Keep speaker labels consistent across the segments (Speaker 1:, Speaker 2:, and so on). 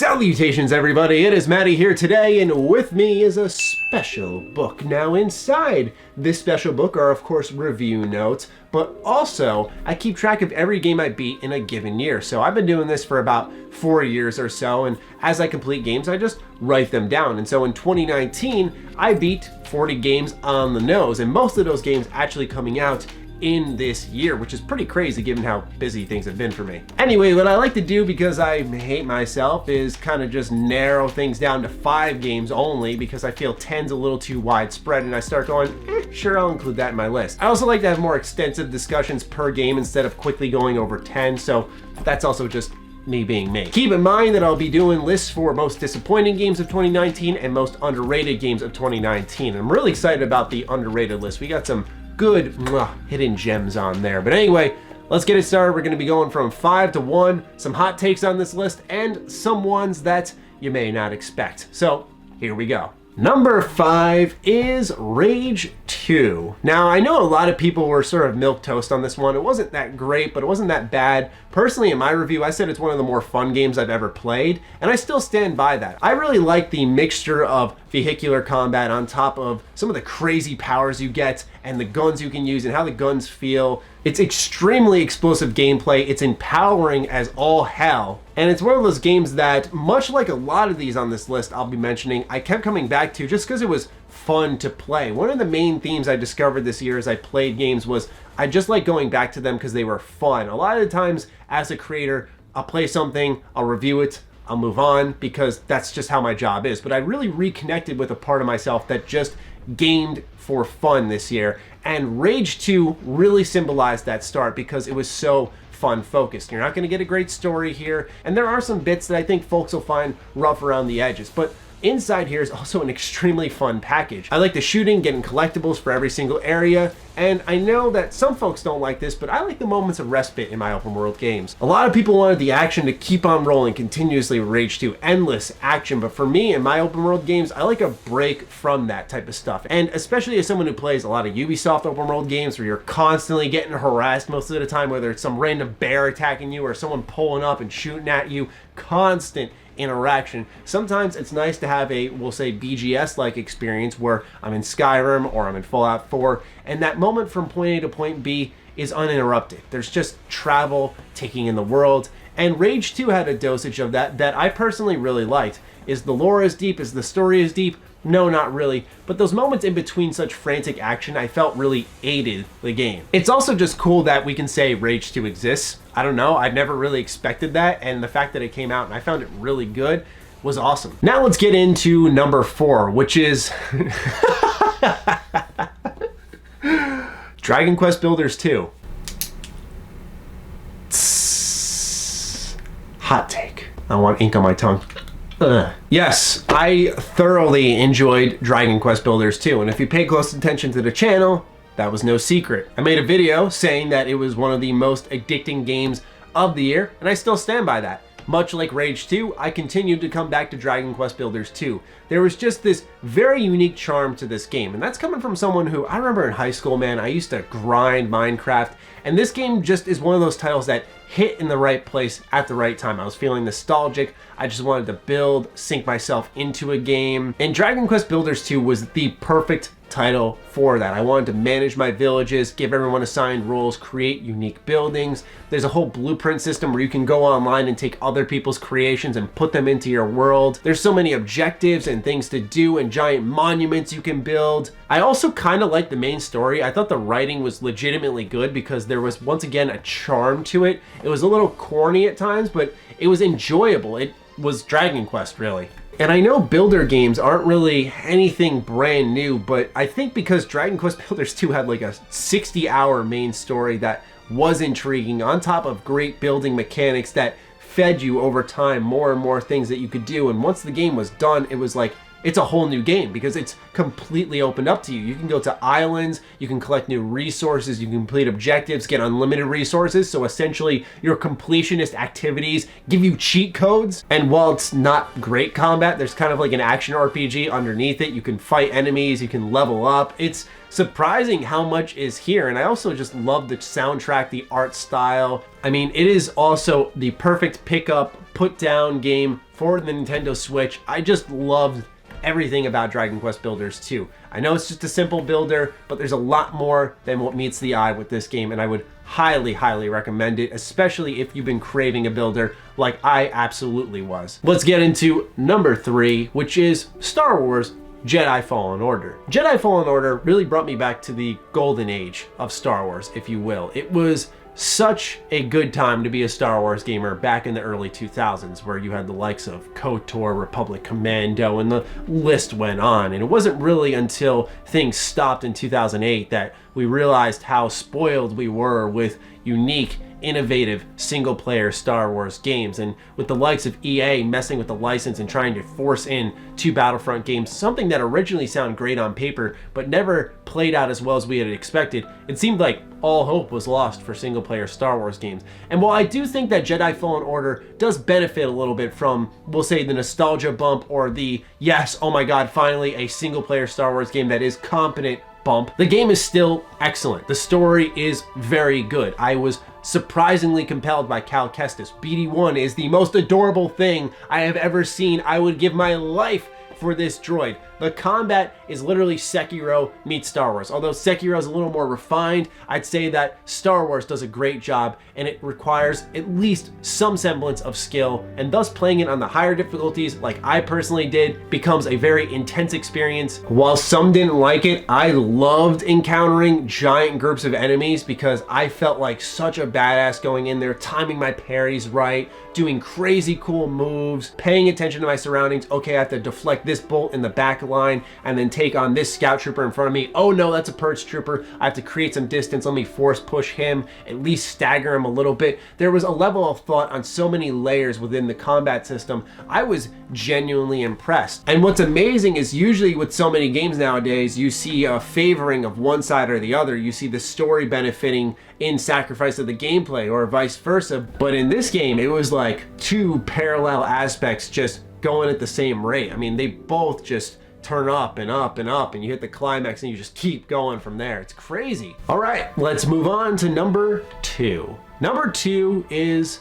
Speaker 1: Salutations everybody, it is Matty here today, and with me is a special book. Now inside this special book are of course review notes, but also I keep track of every game I beat in a given year. So I've been doing this for about 4 years or so, and as I complete games I just write them down. And so in 2019 I beat 40 games on the nose, and most of those games actually coming out in this year, which is pretty crazy given how busy things have been for me. Anyway, what I like to do, because I hate myself, is kind of just narrow things down to 5 games only, because I feel 10's a little too widespread, and I start going, sure, I'll include that in my list. I also like to have more extensive discussions per game instead of quickly going over 10, so that's also just me being me. Keep in mind that I'll be doing lists for most disappointing games of 2019 and most underrated games of 2019. I'm really excited about the underrated list. We got some good hidden gems on there. But anyway, let's get it started. We're going to be going from 5 to 1, some hot takes on this list, and some ones that you may not expect. So here we go. Number 5 is Rage 2. Now, I know a lot of people were sort of milquetoast on this one. It wasn't that great, but it wasn't that bad. Personally, in my review, I said it's one of the more fun games I've ever played, and I still stand by that. I really like the mixture of vehicular combat on top of some of the crazy powers you get and the guns you can use and how the guns feel. It's extremely explosive gameplay. It's empowering as all hell. And it's one of those games that, much like a lot of these on this list I'll be mentioning, I kept coming back to just because it was fun to play. One of the main themes I discovered this year as I played games was I just like going back to them because they were fun. A lot of the times as a creator, I'll play something, I'll review it, I'll move on because that's just how my job is. But I really reconnected with a part of myself that just gamed for fun this year. And Rage 2 really symbolized that start because it was so fun focused. You're not going to get a great story here, and there are some bits that I think folks will find rough around the edges, but inside here is also an extremely fun package. I like the shooting, getting collectibles for every single area, and I know that some folks don't like this, but I like the moments of respite in my open world games. A lot of people wanted the action to keep on rolling continuously with Rage 2, endless action, but for me in my open world games, I like a break from that type of stuff. And especially as someone who plays a lot of Ubisoft open world games where you're constantly getting harassed most of the time, whether it's some random bear attacking you or someone pulling up and shooting at you, constant interaction. Sometimes it's nice to have a, we'll say, BGS-like experience where I'm in Skyrim or I'm in Fallout 4, and that moment from point A to point B is uninterrupted. There's just travel, taking in the world, and Rage 2 had a dosage of that I personally really liked. Is the lore as deep? Is the story as deep? No, not really, but those moments in between such frantic action I felt really aided the game. It's also just cool that we can say Rage 2 exists. I don't know, I've never really expected that, and the fact that it came out and I found it really good was awesome. Now let's get into number 4, which is Dragon Quest Builders 2. Hot take. I want ink on my tongue. Yes, I thoroughly enjoyed Dragon Quest Builders 2, and if you pay close attention to the channel, that was no secret. I made a video saying that it was one of the most addicting games of the year, and I still stand by that. Much like Rage 2, I continued to come back to Dragon Quest Builders 2. There was just this very unique charm to this game, and that's coming from someone who, I remember in high school, man, I used to grind Minecraft, and this game just is one of those titles that hit in the right place at the right time. I was feeling nostalgic, I just wanted to build, sink myself into a game, and Dragon Quest Builders 2 was the perfect title for that. I wanted to manage my villages, give everyone assigned roles, create unique buildings. There's a whole blueprint system where you can go online and take other people's creations and put them into your world. There's so many objectives and things to do and giant monuments you can build. I also kind of liked the main story. I thought the writing was legitimately good because there was, once again, a charm to it. It was a little corny at times, but it was enjoyable. It was Dragon Quest, really. And I know builder games aren't really anything brand new, but I think because Dragon Quest Builders 2 had like a 60-hour main story that was intriguing, on top of great building mechanics that fed you over time more and more things that you could do, and once the game was done, it was like, it's a whole new game because it's completely opened up to you. You can go to islands, you can collect new resources, you can complete objectives, get unlimited resources. So essentially your completionist activities give you cheat codes. And while it's not great combat, there's kind of like an action RPG underneath it. You can fight enemies, you can level up. It's surprising how much is here. And I also just love the soundtrack, the art style. I mean, it is also the perfect pickup, put down game for the Nintendo Switch. I just loved everything about Dragon Quest Builders 2. I know it's just a simple builder, but there's a lot more than what meets the eye with this game, and I would highly, highly recommend it, especially if you've been craving a builder like I absolutely was. Let's get into number 3, which is Star Wars Jedi Fallen Order. Jedi Fallen Order really brought me back to the golden age of Star Wars, if you will. It was such a good time to be a Star Wars gamer back in the early 2000s, where you had the likes of KOTOR, Republic Commando, and the list went on. And it wasn't really until things stopped in 2008 that we realized how spoiled we were with unique, innovative single-player Star Wars games. And with the likes of EA messing with the license and trying to force in 2 Battlefront games, something that originally sounded great on paper but never played out as well as we had expected, it seemed like all hope was lost for single-player Star Wars games. And while I do think that Jedi Fallen Order does benefit a little bit from, we'll say, the nostalgia bump or the, yes, oh my god, finally a single-player Star Wars game that is competent bump, the game is still excellent. The story is very good. I was surprisingly compelled by Cal Kestis. BD-1 is the most adorable thing I have ever seen. I would give my life for this droid. The combat is literally Sekiro meets Star Wars. Although Sekiro is a little more refined, I'd say that Star Wars does a great job, and it requires at least some semblance of skill, and thus playing it on the higher difficulties, like I personally did, becomes a very intense experience. While some didn't like it, I loved encountering giant groups of enemies because I felt like such a badass going in there, timing my parries right, doing crazy cool moves, paying attention to my surroundings. Okay, I have to deflect this bolt in the back line and then take on this scout trooper in front of me. Oh no, that's a purge trooper. I have to create some distance. Let me force push him, at least stagger him a little bit. There was a level of thought on so many layers within the combat system. I was genuinely impressed. And what's amazing is usually with so many games nowadays, you see a favoring of one side or the other. You see the story benefiting in sacrifice of the gameplay or vice versa. But in this game, it was like 2 parallel aspects just going at the same rate. I mean, they both just turn up and up and up, and you hit the climax and you just keep going from there. It's crazy. All right, let's move on to number 2. Number 2 is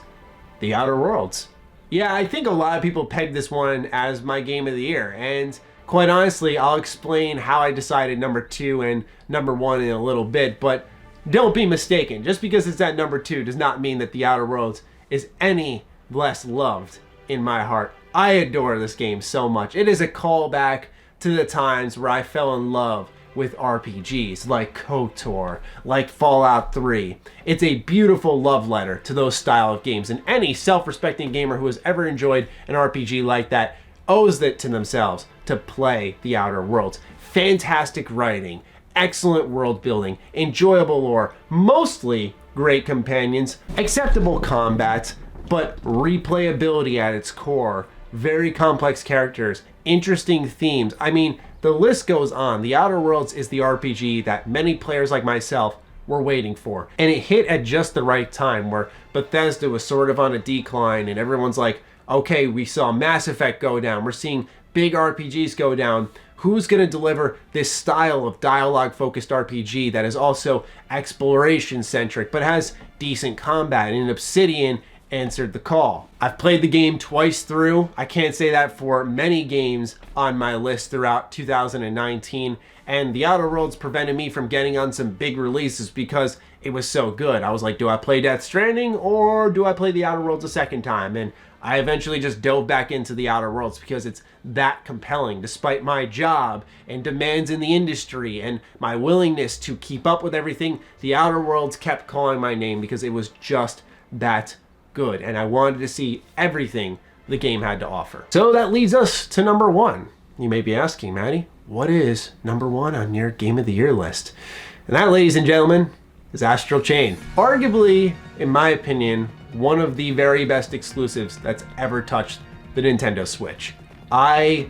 Speaker 1: The Outer Worlds. Yeah, I think a lot of people pegged this one as my game of the year, and quite honestly, I'll explain how I decided number 2 and number 1 in a little bit, but don't be mistaken. Just because it's at number 2 does not mean that The Outer Worlds is any less loved in my heart. I adore this game so much. It is a callback to the times where I fell in love with RPGs like KOTOR, like Fallout 3. It's a beautiful love letter to those style of games, and any self-respecting gamer who has ever enjoyed an RPG like that owes it to themselves to play The Outer Worlds. Fantastic writing, excellent world building, enjoyable lore, mostly great companions, acceptable combat, but replayability at its core, very complex characters, interesting themes. I mean, the list goes on. The Outer Worlds is the RPG that many players like myself were waiting for. And it hit at just the right time where Bethesda was sort of on a decline and everyone's like, okay, we saw Mass Effect go down. We're seeing big RPGs go down. Who's going to deliver this style of dialogue-focused RPG that is also exploration-centric but has decent combat? And Obsidian answered the call. I've played the game twice through. I can't say that for many games on my list throughout 2019, and The Outer Worlds prevented me from getting on some big releases because it was so good. I was like, do I play Death Stranding or do I play The Outer Worlds a second time? And I eventually just dove back into The Outer Worlds because it's that compelling, despite my job and demands in the industry and my willingness to keep up with everything. The Outer Worlds kept calling my name because it was just that good, and I wanted to see everything the game had to offer. So that leads us to number 1. You may be asking, Matty, what is number 1 on your Game of the Year list? And that, ladies and gentlemen, is Astral Chain. Arguably, in my opinion, one of the very best exclusives that's ever touched the Nintendo Switch. I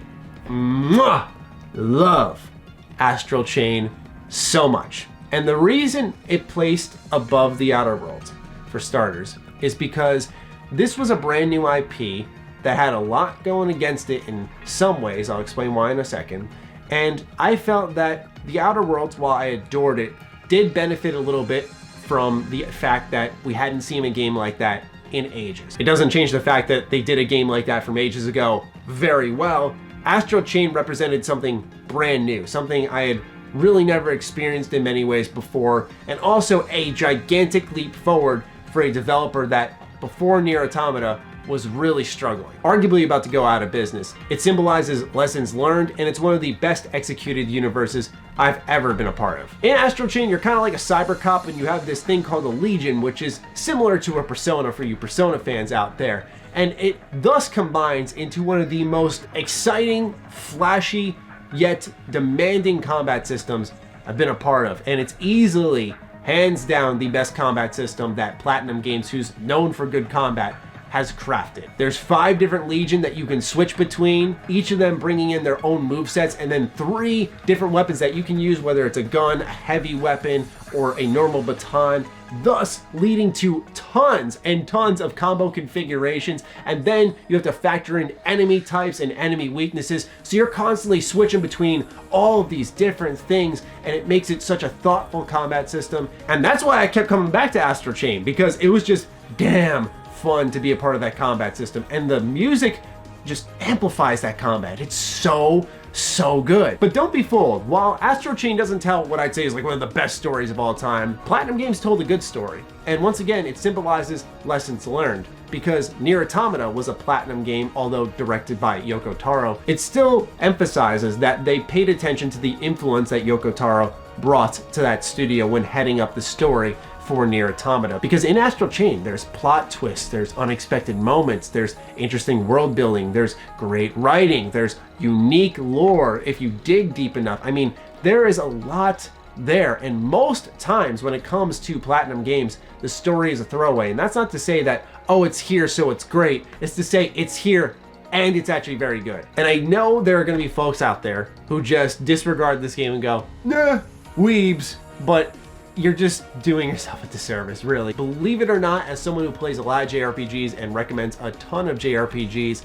Speaker 1: love Astral Chain so much. And the reason it placed above The Outer Worlds, for starters, is because this was a brand new IP that had a lot going against it in some ways. I'll explain why in a second. And I felt that The Outer Worlds, while I adored it, did benefit a little bit from the fact that we hadn't seen a game like that in ages. It doesn't change the fact that they did a game like that from ages ago very well. Astral Chain represented something brand new, something I had really never experienced in many ways before, and also a gigantic leap forward for a developer that before Nier Automata was really struggling, arguably about to go out of business. It symbolizes lessons learned, and it's one of the best executed universes I've ever been a part of. In Astral Chain, you're kind of like a cyber cop, and you have this thing called a Legion, which is similar to a Persona for you Persona fans out there. And it thus combines into one of the most exciting, flashy, yet demanding combat systems I've been a part of. And it's easily, hands down, the best combat system that Platinum Games, who's known for good combat, has crafted. There's 5 different Legion that you can switch between, each of them bringing in their own movesets, and then 3 different weapons that you can use, whether it's a gun, a heavy weapon, or a normal baton, thus leading to tons and tons of combo configurations. And then you have to factor in enemy types and enemy weaknesses, so you're constantly switching between all of these different things, and it makes it such a thoughtful combat system. And that's why I kept coming back to Astral Chain, because it was just damn fun to be a part of that combat system, and the music just amplifies that combat. It's so good. But don't be fooled. While Astral Chain doesn't tell what I'd say is like one of the best stories of all time, Platinum Games told a good story. And once again, it symbolizes lessons learned. Because Nier Automata was a Platinum game, although directed by Yoko Taro, it still emphasizes that they paid attention to the influence that Yoko Taro brought to that studio when heading up the story for Nier Automata. Because in Astral Chain, there's plot twists, there's unexpected moments, there's interesting world building, there's great writing, there's unique lore if you dig deep enough. I mean, there is a lot there, and most times when it comes to Platinum Games, the story is a throwaway. And that's not to say that, oh, it's here so it's great. It's to say it's here and it's actually very good. And I know there are going to be folks out there who just disregard this game and go, nah, weebs, but you're just doing yourself a disservice, really. Believe it or not, as someone who plays a lot of JRPGs and recommends a ton of JRPGs,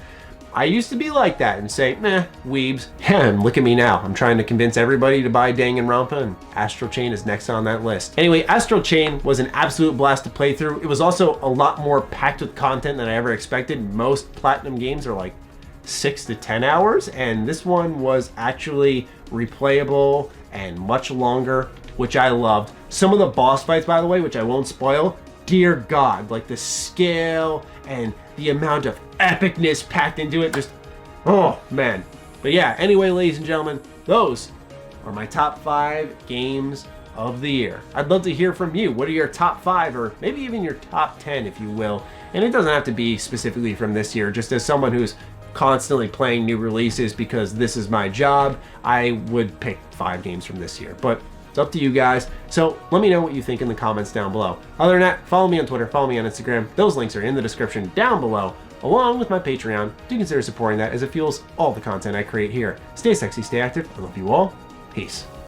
Speaker 1: I used to be like that and say, nah, weebs. Yeah, and look at me now. I'm trying to convince everybody to buy Danganronpa, and Astral Chain is next on that list. Anyway, Astral Chain was an absolute blast to play through. It was also a lot more packed with content than I ever expected. Most Platinum games are like 6 to 10 hours, and this one was actually replayable and much longer, which I loved. Some of the boss fights, by the way, which I won't spoil, dear God, like the scale and the amount of epicness packed into it, just, oh man. But yeah, anyway, ladies and gentlemen, those are my top 5 games of the year. I'd love to hear from you. What are your top 5, or maybe even your top 10, if you will? And it doesn't have to be specifically from this year. Just as someone who's constantly playing new releases because this is my job, I would pick 5 games from this year. But it's up to you guys. So let me know what you think in the comments down below. Other than that, follow me on Twitter, follow me on Instagram. Those links are in the description down below, along with my Patreon. Do consider supporting that, as it fuels all the content I create here. Stay sexy, stay active. I love you all. Peace.